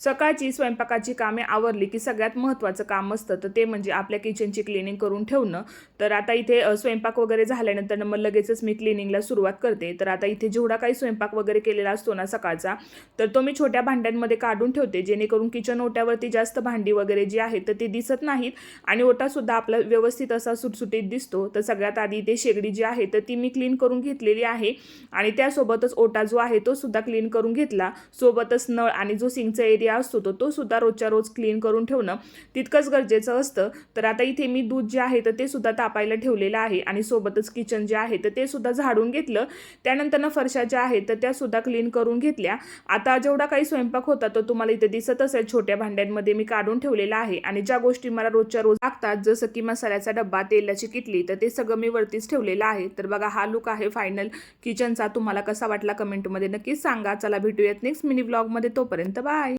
सकाळची स्वयंपाकाची कामे आवरली की सगळ्यात महत्त्वाचं काम असतं तर ते म्हणजे आपल्या किचनची क्लिनिंग करून ठेवणं. तर आता इथे स्वयंपाक वगैरे झाल्यानंतर मग लगेचच मी क्लिनिंगला सुरुवात करते. तर आता इथे जेवढा काही स्वयंपाक वगैरे केलेला असतो ना सकाळचा, तर तो मी छोट्या भांड्यांमध्ये काढून ठेवते, जेणेकरून किचन ओट्यावरती जास्त भांडी वगैरे जी आहेत तर ती दिसत नाहीत आणि ओटासुद्धा आपला व्यवस्थित असा सुटसुटीत दिसतो. तर सगळ्यात आधी इथे शेगडी जी आहे तर ती मी क्लीन करून घेतलेली आहे आणि त्यासोबतच ओटा जो आहे तो सुद्धा क्लीन करून घेतला. सोबतच नळ आणि जो सिंकचा एरिया असतो तो सुद्धा रोजच्या रोज क्लीन करून ठेवणं तितकंच गरजेचं असतं. तर आता इथे मी दूध जे आहे तर ते सुद्धा तापायला ठेवलेलं आहे आणि सोबतच किचन जे आहे तर ते सुद्धा झाडून घेतलं. त्यानंतर फरशा ज्या आहेत तर त्या सुद्धा क्लीन करून घेतल्या. आता जेवढा काही स्वयंपाक होता तो तुम्हाला इथे दिसत असेल छोट्या भांड्यांमध्ये मी काढून ठेवलेला आहे आणि ज्या गोष्टी मला रोजच्या रोज लागतात जसं की मसाल्याचा डब्बा, तेलाची किटली, तर ते सगळं मी वरतीच ठेवलेलं आहे. तर बघा हा लुक आहे फायनल किचनचा. तुम्हाला कसा वाटला कमेंटमध्ये नक्कीच सांगा. चला भेटूयात नेक्स्ट मिनी व्लॉगमध्ये. तोपर्यंत बाय.